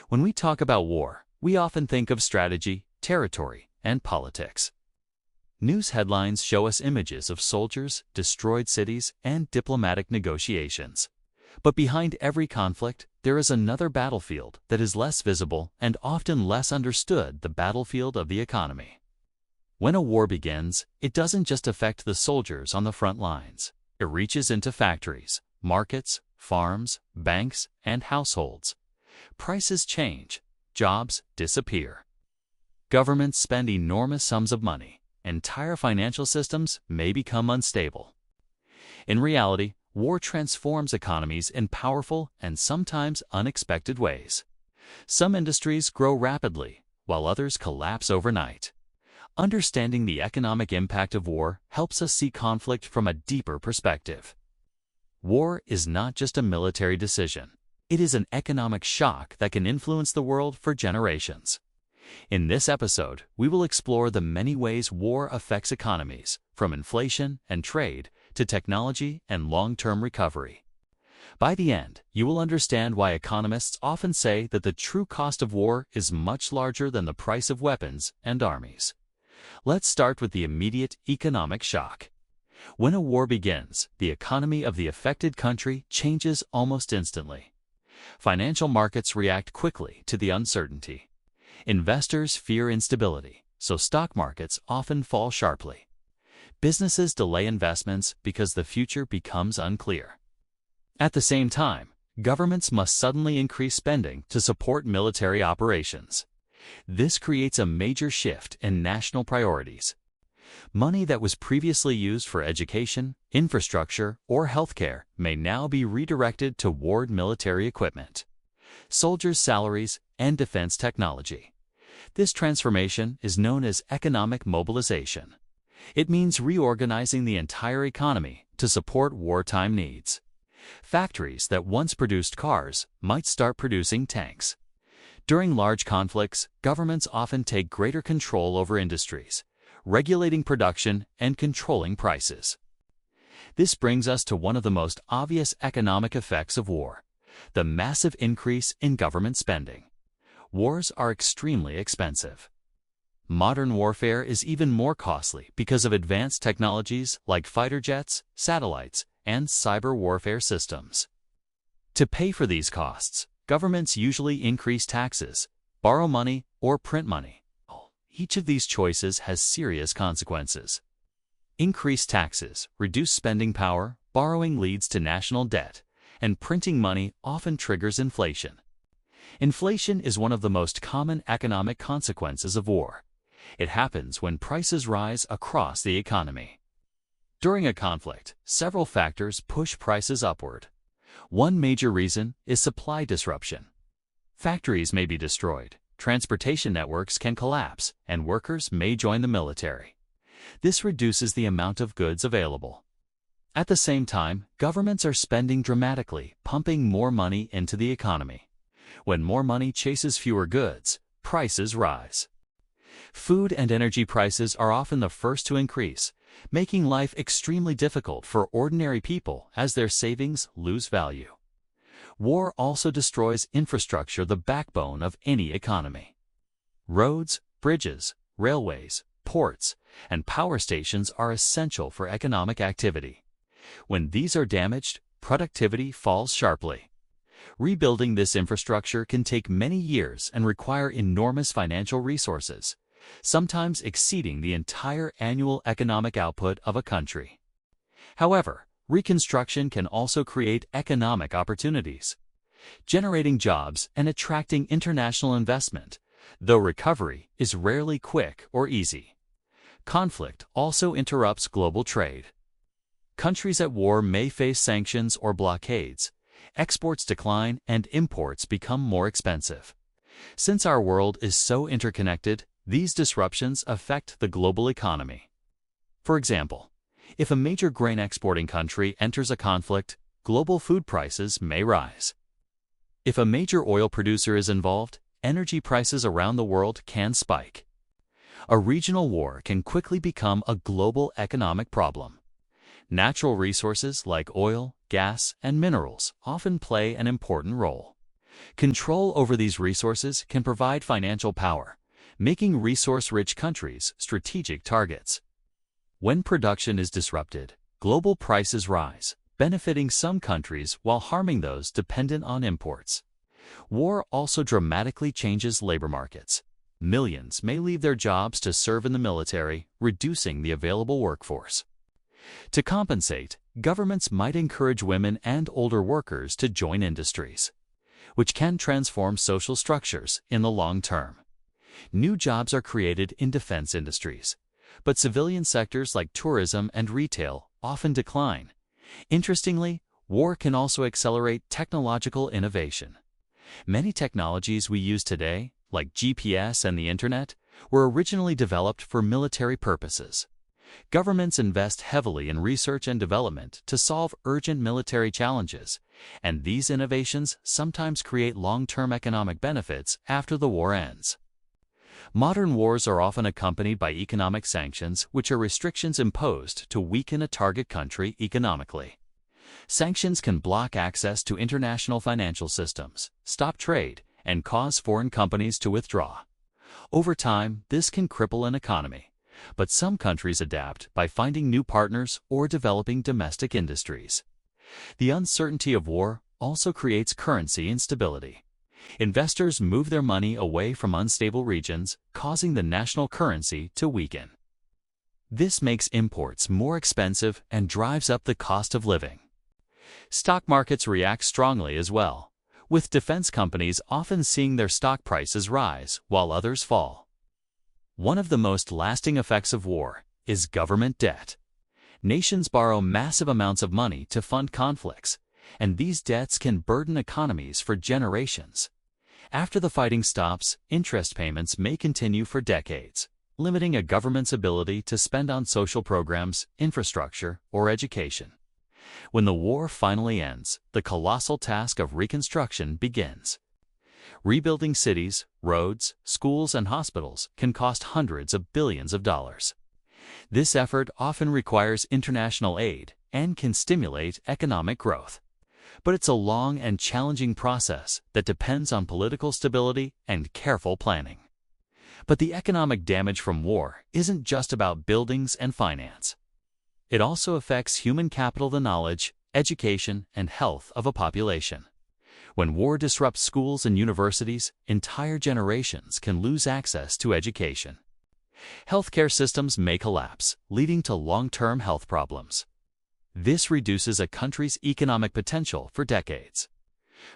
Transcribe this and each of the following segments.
When we talk about war, we often think of strategy, territory, and politics. News headlines show us images of soldiers, destroyed cities, and diplomatic negotiations. But behind every conflict, there is another battlefield that is less visible and often less understood: the battlefield of the economy. When a war begins, it doesn't just affect the soldiers on the front lines. It reaches into factories, markets, farms, banks, and households. Prices change, jobs disappear. Governments spend enormous sums of money. Entire financial systems may become unstable. In reality, war transforms economies in powerful and sometimes unexpected ways. Some industries grow rapidly, while others collapse overnight. Understanding the economic impact of war helps us see conflict from a deeper perspective. War is not just a military decision. It is an economic shock that can influence the world for generations. In this episode, we will explore the many ways war affects economies, from inflation and trade to technology and long-term recovery. By the end, you will understand why economists often say that the true cost of war is much larger than the price of weapons and armies. Let's start with the immediate economic shock. When a war begins, the economy of the affected country changes almost instantly. Financial markets react quickly to the uncertainty. Investors fear instability, so stock markets often fall sharply. Businesses delay investments because the future becomes unclear. At the same time, governments must suddenly increase spending to support military operations. This creates a major shift in national priorities. Money that was previously used for education, infrastructure, or healthcare may now be redirected toward military equipment, soldiers' salaries, and defense technology. This transformation is known as economic mobilization. It means reorganizing the entire economy to support wartime needs. Factories that once produced cars might start producing tanks. During large conflicts, governments often take greater control over industries, regulating production and controlling prices. This brings us to one of the most obvious economic effects of war: the massive increase in government spending. Wars are extremely expensive. Modern warfare is even more costly because of advanced technologies like fighter jets, satellites, and cyber warfare systems. To pay for these costs, governments usually increase taxes, borrow money, or print money. Each of these choices has serious consequences. Increased taxes reduce spending power, borrowing leads to national debt, and printing money often triggers inflation. Inflation is one of the most common economic consequences of war. It happens when prices rise across the economy. During a conflict, several factors push prices upward. One major reason is supply disruption. Factories may be destroyed, transportation networks can collapse, and workers may join the military. This reduces the amount of goods available. At the same time, governments are spending dramatically, pumping more money into the economy. When more money chases fewer goods, prices rise. Food and energy prices are often the first to increase, making life extremely difficult for ordinary people as their savings lose value. War also destroys infrastructure, the backbone of any economy. Roads, bridges, railways, ports, and power stations are essential for economic activity. When these are damaged, productivity falls sharply. Rebuilding this infrastructure can take many years and require enormous financial resources, sometimes exceeding the entire annual economic output of a country. However, reconstruction can also create economic opportunities, generating jobs and attracting international investment, though recovery is rarely quick or easy. Conflict also interrupts global trade. Countries at war may face sanctions or blockades. Exports decline and imports become more expensive. Since our world is so interconnected, these disruptions affect the global economy. For example, if a major grain exporting country enters a conflict, global food prices may rise. If a major oil producer is involved, energy prices around the world can spike. A regional war can quickly become a global economic problem. Natural resources like oil, gas, and minerals often play an important role. Control over these resources can provide financial power, making resource-rich countries strategic targets. When production is disrupted, global prices rise, benefiting some countries while harming those dependent on imports. War also dramatically changes labor markets. Millions may leave their jobs to serve in the military, reducing the available workforce. To compensate, governments might encourage women and older workers to join industries, which can transform social structures in the long term. New jobs are created in defense industries, but civilian sectors like tourism and retail often decline. Interestingly, war can also accelerate technological innovation. Many technologies we use today, like GPS and the Internet, were originally developed for military purposes. Governments invest heavily in research and development to solve urgent military challenges, and these innovations sometimes create long-term economic benefits after the war ends. Modern wars are often accompanied by economic sanctions, which are restrictions imposed to weaken a target country economically. Sanctions can block access to international financial systems, stop trade, and cause foreign companies to withdraw. Over time, this can cripple an economy, but some countries adapt by finding new partners or developing domestic industries. The uncertainty of war also creates currency instability. Investors move their money away from unstable regions, causing the national currency to weaken. This makes imports more expensive and drives up the cost of living. Stock markets react strongly as well, with defense companies often seeing their stock prices rise while others fall. One of the most lasting effects of war is government debt. Nations borrow massive amounts of money to fund conflicts, and these debts can burden economies for generations. After the fighting stops, interest payments may continue for decades, limiting a government's ability to spend on social programs, infrastructure, or education. When the war finally ends, the colossal task of reconstruction begins. Rebuilding cities, roads, schools, and hospitals can cost hundreds of billions of dollars. This effort often requires international aid and can stimulate economic growth. But it's a long and challenging process that depends on political stability and careful planning. But the economic damage from war isn't just about buildings and finance. It also affects human capital, the knowledge, education, and health of a population. When war disrupts schools and universities, entire generations can lose access to education. Healthcare systems may collapse, leading to long-term health problems. This reduces a country's economic potential for decades.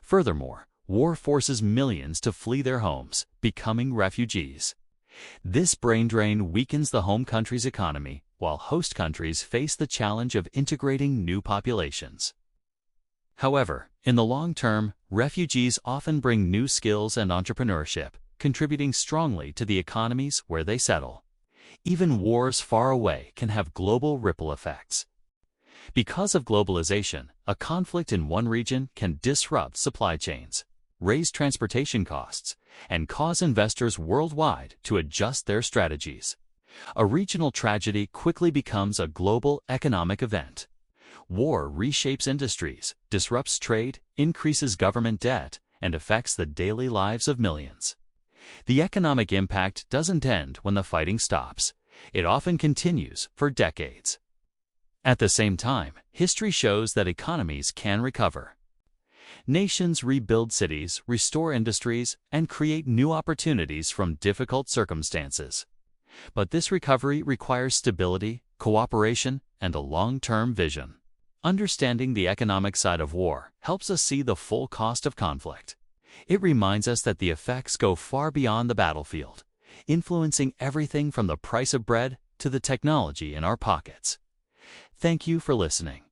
Furthermore, war forces millions to flee their homes, becoming refugees. This brain drain weakens the home country's economy, while host countries face the challenge of integrating new populations. However, in the long term, refugees often bring new skills and entrepreneurship, contributing strongly to the economies where they settle. Even wars far away can have global ripple effects. Because of globalization, a conflict in one region can disrupt supply chains, raise transportation costs, and cause investors worldwide to adjust their strategies. A regional tragedy quickly becomes a global economic event. War reshapes industries, disrupts trade, increases government debt, and affects the daily lives of millions. The economic impact doesn't end when the fighting stops. It often continues for decades. At the same time, history shows that economies can recover. Nations rebuild cities, restore industries, and create new opportunities from difficult circumstances. But this recovery requires stability, cooperation, and a long-term vision. Understanding the economic side of war helps us see the full cost of conflict. It reminds us that the effects go far beyond the battlefield, influencing everything from the price of bread to the technology in our pockets. Thank you for listening.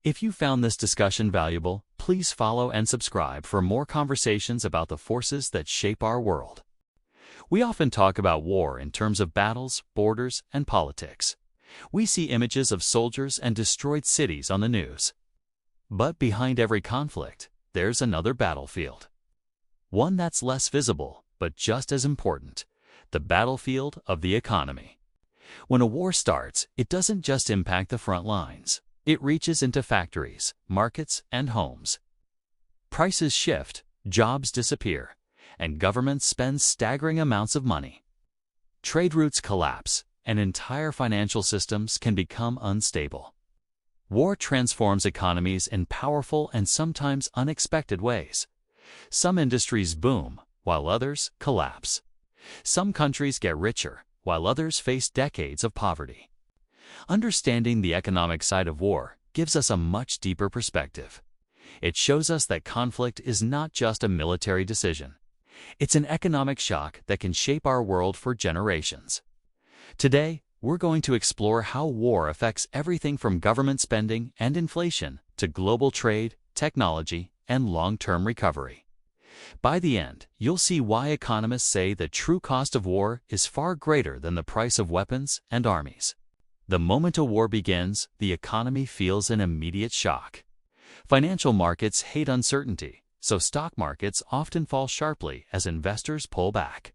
If you found this discussion valuable, please follow and subscribe for more conversations about the forces that shape our world. We often talk about war in terms of battles, borders, and politics. We see images of soldiers and destroyed cities on the news. But behind every conflict, there's another battlefield. One that's less visible, but just as important: the battlefield of the economy. When a war starts, it doesn't just impact the front lines. It reaches into factories, markets, and homes. Prices shift, jobs disappear, and governments spend staggering amounts of money. Trade routes collapse, and entire financial systems can become unstable. War transforms economies in powerful and sometimes unexpected ways. Some industries boom, while others collapse. Some countries get richer, while others face decades of poverty. Understanding the economic side of war gives us a much deeper perspective. It shows us that conflict is not just a military decision. It's an economic shock that can shape our world for generations. Today, we're going to explore how war affects everything from government spending and inflation to global trade, technology, and long-term recovery. By the end, you'll see why economists say the true cost of war is far greater than the price of weapons and armies. The moment a war begins, the economy feels an immediate shock. Financial markets hate uncertainty, so stock markets often fall sharply as investors pull back.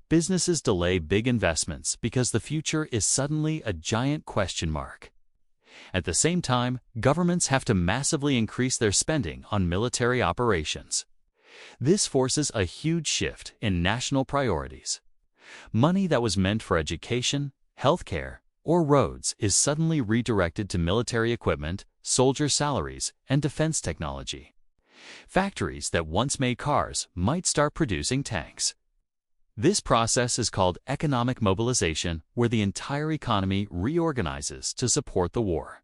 Businesses delay big investments because the future is suddenly a giant question mark. At the same time, governments have to massively increase their spending on military operations. This forces a huge shift in national priorities. Money that was meant for education, healthcare, or roads is suddenly redirected to military equipment, soldier salaries, and defense technology. Factories that once made cars might start producing tanks. This process is called economic mobilization, where the entire economy reorganizes to support the war.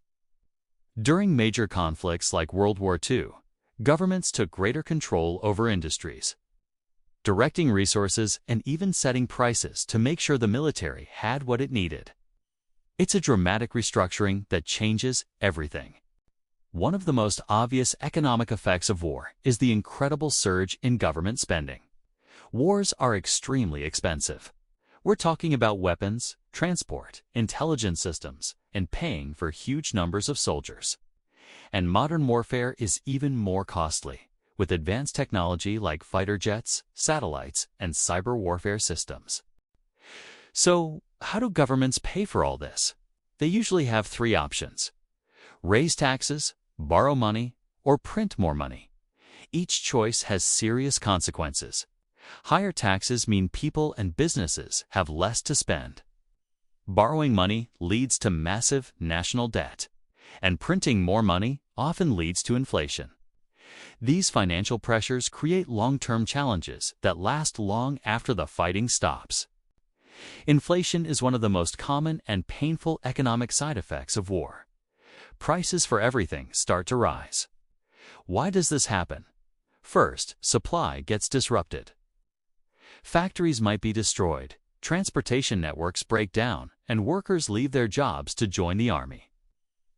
During major conflicts like World War II, governments took greater control over industries, directing resources and even setting prices to make sure the military had what it needed. It's a dramatic restructuring that changes everything. One of the most obvious economic effects of war is the incredible surge in government spending. Wars are extremely expensive. We're talking about weapons, transport, intelligence systems, and paying for huge numbers of soldiers. And modern warfare is even more costly, with advanced technology like fighter jets, satellites, and cyber warfare systems. So, how do governments pay for all this? They usually have three options: raise taxes, borrow money, or print more money. Each choice has serious consequences. Higher taxes mean people and businesses have less to spend. Borrowing money leads to massive national debt, and printing more money often leads to inflation. These financial pressures create long-term challenges that last long after the fighting stops. Inflation is one of the most common and painful economic side effects of war. Prices for everything start to rise. Why does this happen? First, supply gets disrupted. Factories might be destroyed, transportation networks break down, and workers leave their jobs to join the army.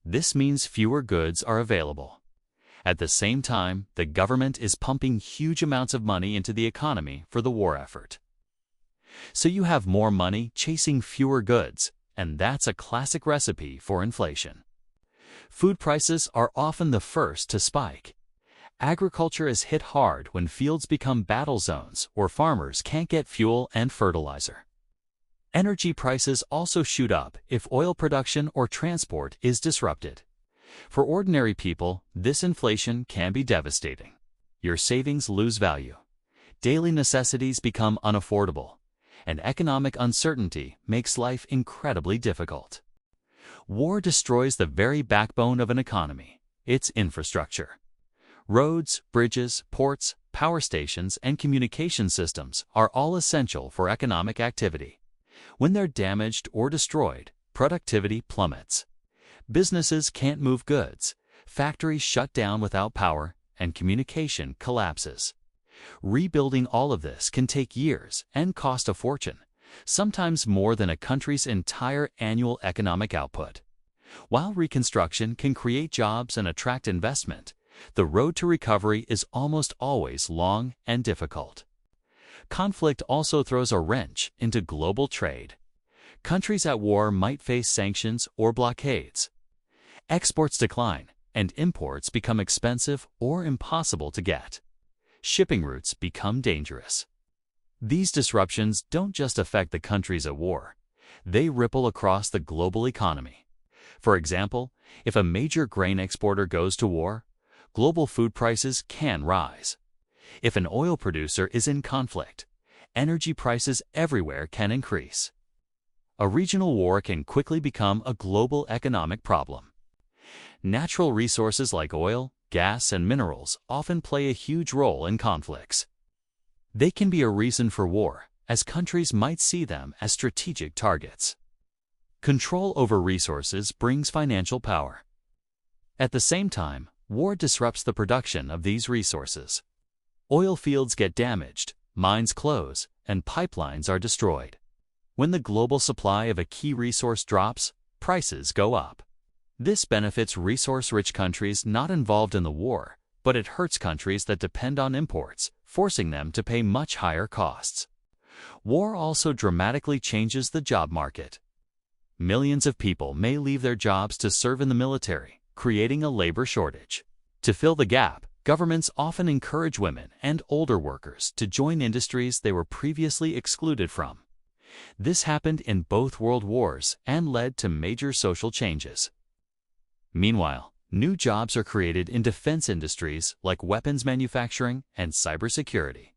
This means fewer goods are available. At the same time, the government is pumping huge amounts of money into the economy for the war effort. So you have more money chasing fewer goods, and that's a classic recipe for inflation. Food prices are often the first to spike. Agriculture is hit hard when fields become battle zones or farmers can't get fuel and fertilizer. Energy prices also shoot up if oil production or transport is disrupted. For ordinary people, this inflation can be devastating. Your savings lose value. Daily necessities become unaffordable, and economic uncertainty makes life incredibly difficult. War destroys the very backbone of an economy, its infrastructure. Roads, bridges, ports, power stations, and communication systems are all essential for economic activity. When they're damaged or destroyed, productivity plummets. Businesses can't move goods, factories shut down without power, and communication collapses. Rebuilding all of this can take years and cost a fortune, sometimes more than a country's entire annual economic output. While reconstruction can create jobs and attract investment, the road to recovery is almost always long and difficult. Conflict also throws a wrench into global trade. Countries at war might face sanctions or blockades. Exports decline, and imports become expensive or impossible to get. Shipping routes become dangerous. These disruptions don't just affect the countries at war. They ripple across the global economy. For example, if a major grain exporter goes to war, global food prices can rise. If an oil producer is in conflict, energy prices everywhere can increase. A regional war can quickly become a global economic problem. Natural resources like oil, gas, and minerals often play a huge role in conflicts. They can be a reason for war, as countries might see them as strategic targets. Control over resources brings financial power. At the same time, war disrupts the production of these resources. Oil fields get damaged, mines close, and pipelines are destroyed. When the global supply of a key resource drops, prices go up. This benefits resource-rich countries not involved in the war, but it hurts countries that depend on imports, forcing them to pay much higher costs. War also dramatically changes the job market. Millions of people may leave their jobs to serve in the military, creating a labor shortage. To fill the gap, governments often encourage women and older workers to join industries they were previously excluded from. This happened in both world wars and led to major social changes. Meanwhile, new jobs are created in defense industries like weapons manufacturing and cybersecurity.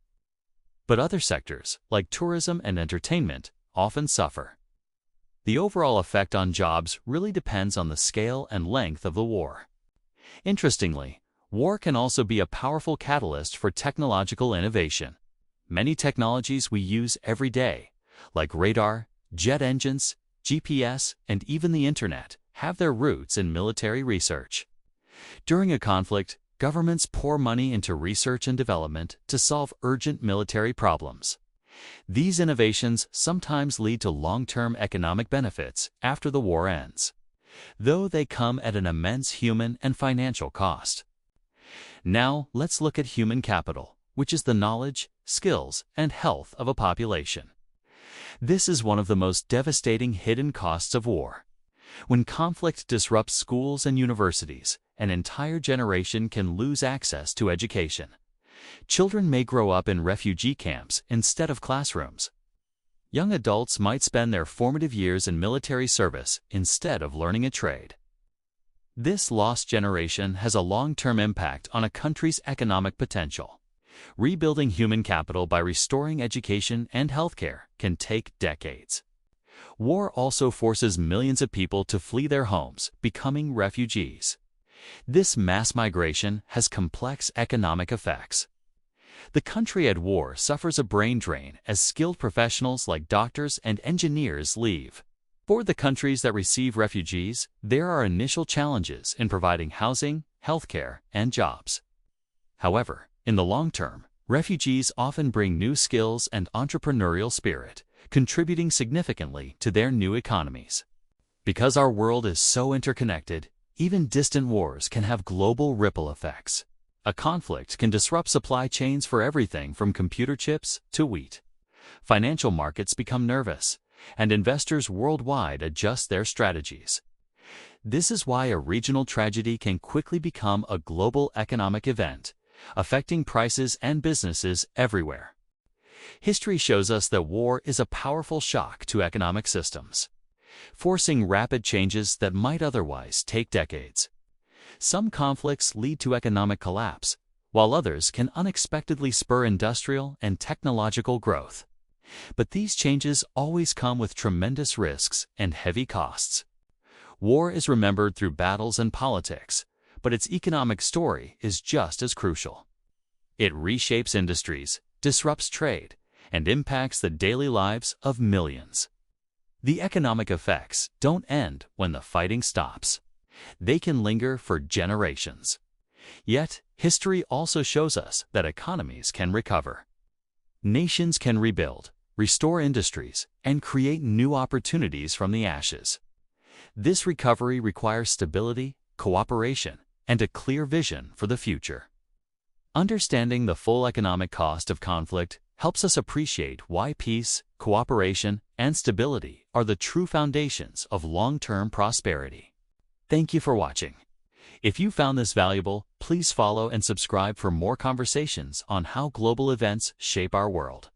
But other sectors, like tourism and entertainment, often suffer. The overall effect on jobs really depends on the scale and length of the war. Interestingly, war can also be a powerful catalyst for technological innovation. Many technologies we use every day, like radar, jet engines, GPS, and even the internet, have their roots in military research. During a conflict, governments pour money into research and development to solve urgent military problems. These innovations sometimes lead to long-term economic benefits after the war ends, though they come at an immense human and financial cost. Now, let's look at human capital, which is the knowledge, skills, and health of a population. This is one of the most devastating hidden costs of war. When conflict disrupts schools and universities, an entire generation can lose access to education. Children may grow up in refugee camps instead of classrooms. Young adults might spend their formative years in military service instead of learning a trade. This lost generation has a long-term impact on a country's economic potential. Rebuilding human capital by restoring education and healthcare can take decades. War also forces millions of people to flee their homes, becoming refugees. This mass migration has complex economic effects. The country at war suffers a brain drain as skilled professionals like doctors and engineers leave. For the countries that receive refugees, there are initial challenges in providing housing, healthcare, and jobs. However, in the long term, refugees often bring new skills and entrepreneurial spirit, contributing significantly to their new economies. Because our world is so interconnected, even distant wars can have global ripple effects. A conflict can disrupt supply chains for everything from computer chips to wheat. Financial markets become nervous, and investors worldwide adjust their strategies. This is why a regional tragedy can quickly become a global economic event, affecting prices and businesses everywhere. History shows us that war is a powerful shock to economic systems, forcing rapid changes that might otherwise take decades. Some conflicts lead to economic collapse, while others can unexpectedly spur industrial and technological growth. But these changes always come with tremendous risks and heavy costs. War is remembered through battles and politics, but its economic story is just as crucial. It reshapes industries, disrupts trade, and impacts the daily lives of millions. The economic effects don't end when the fighting stops. They can linger for generations. Yet, history also shows us that economies can recover. Nations can rebuild, restore industries, and create new opportunities from the ashes. This recovery requires stability, cooperation, and a clear vision for the future. Understanding the full economic cost of conflict helps us appreciate why peace, cooperation, and stability are the true foundations of long-term prosperity. Thank you for watching. If you found this valuable, please follow and subscribe for more conversations on how global events shape our world.